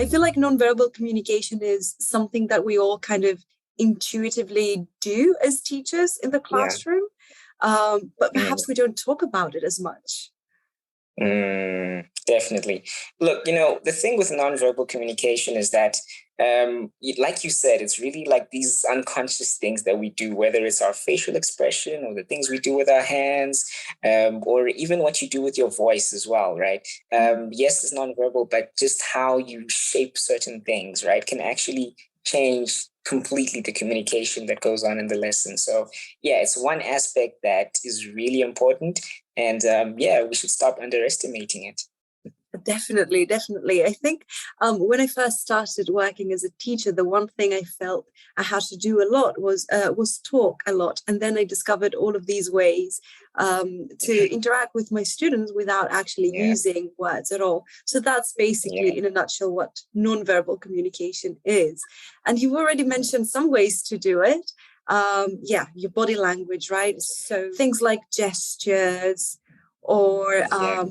I feel like nonverbal communication is something that we all kind of intuitively do as teachers in the Yeah. classroom, but Mm. perhaps we don't talk about it as much. Definitely. Look, the thing with nonverbal communication is that, like you said, it's really like these unconscious things that we do, whether it's our facial expression or the things we do with our hands, or even what you do with your voice as well, right? Yes, it's nonverbal, but just how you shape certain things, right, can actually change completely the communication that goes on in the lesson. So, yeah, it's one aspect that is really important. And yeah, we should stop underestimating it. Definitely, definitely. I think when I first started working as a teacher, the one thing I felt I had to do a lot was talk a lot, and then I discovered all of these ways to interact with my students without actually Yeah, using words at all. So that's basically, yeah, in a nutshell, what nonverbal communication is. And you've already mentioned some ways to do it. Yeah, your body language, right? So things like gestures or yeah.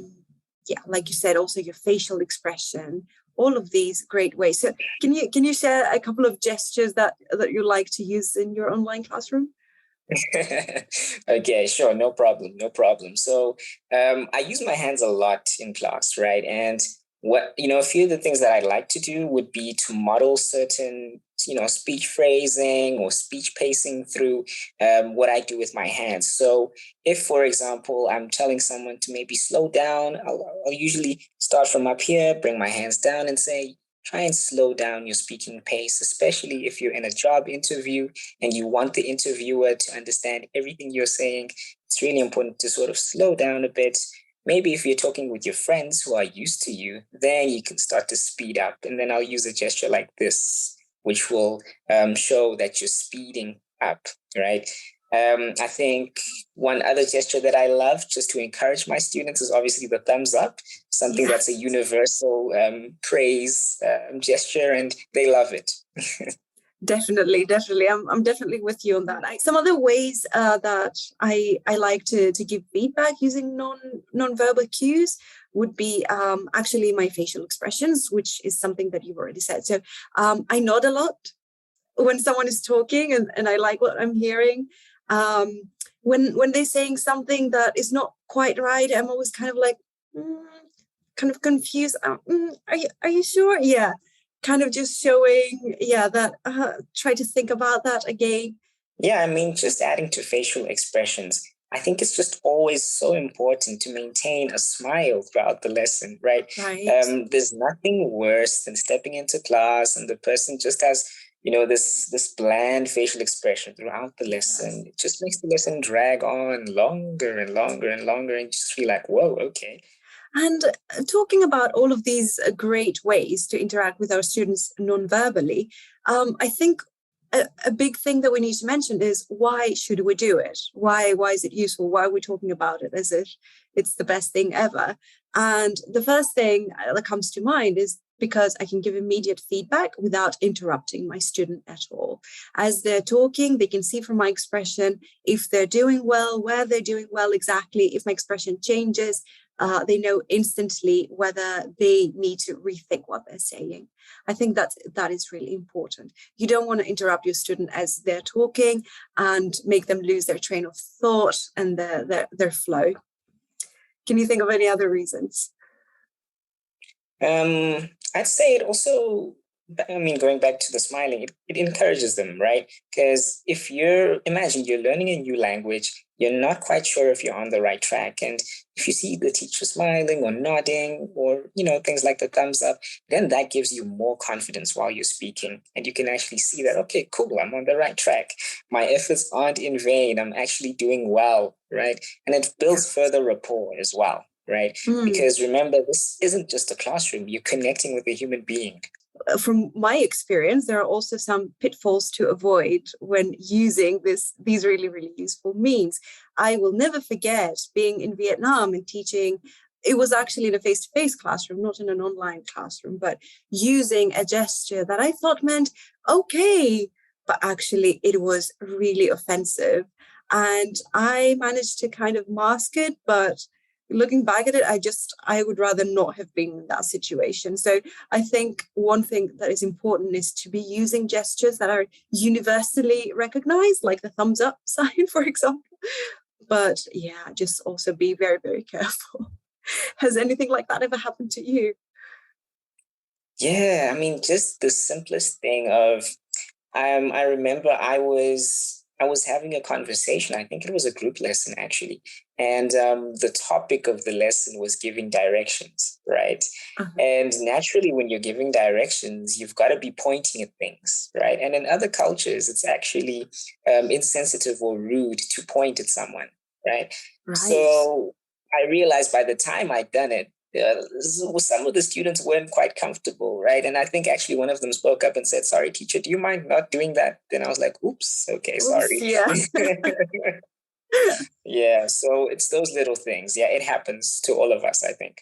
yeah, like you said, also your facial expression, all of these great ways. So can you share a couple of gestures that you like to use in your online classroom? Okay, sure, no problem, no problem. So, I use my hands a lot in class, right? And a few of the things that I like to do would be to model certain, speech phrasing or speech pacing through what I do with my hands. So, if, for example, I'm telling someone to maybe slow down, I'll usually start from up here, bring my hands down, and say, try and slow down your speaking pace, especially if you're in a job interview and you want the interviewer to understand everything you're saying. It's really important to sort of slow down a bit. Maybe if you're talking with your friends who are used to you, then you can start to speed up. And then I'll use a gesture like this, which will show that you're speeding up, right? I think one other gesture that I love just to encourage my students is obviously the thumbs up, something Yeah, that's a universal praise gesture, and they love it. definitely, definitely. I'm definitely with you on that. Some other ways that I like to give feedback using non-verbal cues would be actually my facial expressions, which is something that you've already said. So I nod a lot when someone is talking, and I like what I'm hearing. Um, when they're saying something that is not quite right, I'm always kind of like, kind of confused. Are you sure? Yeah, kind of just showing, yeah, that try to think about that again. Yeah, I mean, just adding to facial expressions, I think it's just always so important to maintain a smile throughout the lesson, right? Right. There's nothing worse than stepping into class and the person just has, this bland facial expression throughout the Yes. lesson. It just makes the lesson drag on longer and longer and longer, and you just feel like, whoa, okay. And talking about all of these great ways to interact with our students non-verbally, I think a big thing that we need to mention is, why should we do it? Why is it useful? Why are we talking about it as if it's the best thing ever? And the first thing that comes to mind is because I can give immediate feedback without interrupting my student at all. As they're talking, they can see from my expression if they're doing well, where they're doing well exactly. If my expression changes, they know instantly whether they need to rethink what they're saying. I think that is really important. You don't want to interrupt your student as they're talking and make them lose their train of thought and their flow. Can you think of any other reasons? I'd say it also, I mean, going back to the smiling, it encourages them, right? Because imagine you're learning a new language, you're not quite sure if you're on the right track. And if you see the teacher smiling or nodding or, things like the thumbs up, then that gives you more confidence while you're speaking. And you can actually see that, okay, cool, I'm on the right track. My efforts aren't in vain. I'm actually doing well, right? And it Yeah. builds further rapport as well, right? Mm. Because remember, this isn't just a classroom, you're connecting with a human being. From my experience, there are also some pitfalls to avoid when using these really, really useful means. I will never forget being in Vietnam and teaching. It was actually in a face-to-face classroom, not in an online classroom, but using a gesture that I thought meant okay, but actually it was really offensive. And I managed to kind of mask it, but looking back at it, I would rather not have been in that situation. So I think one thing that is important is to be using gestures that are universally recognized, like the thumbs up sign, for example. But yeah, just also be very, very careful. Has anything like that ever happened to you? Yeah, I mean, just the simplest thing of I remember I was having a conversation. I think it was a group lesson actually, and the topic of the lesson was giving directions, right? Uh-huh. And naturally, when you're giving directions, you've got to be pointing at things, right? And in other cultures, it's actually insensitive or rude to point at someone, right? Right. So I realized by the time I'd done it, some of the students weren't quite comfortable, right? And I think actually one of them spoke up and said, "Sorry, teacher, do you mind not doing that?" Then I was like, "Oops, okay, Oops, sorry." yeah. Yeah, so it's those little things. Yeah, it happens to all of us, I think.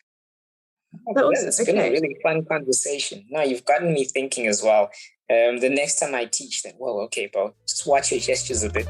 Oh, well, Awesome. it's been a Okay. really fun conversation. Now you've gotten me thinking as well. The next time I teach, then, whoa, okay, bro, just watch your gestures a bit.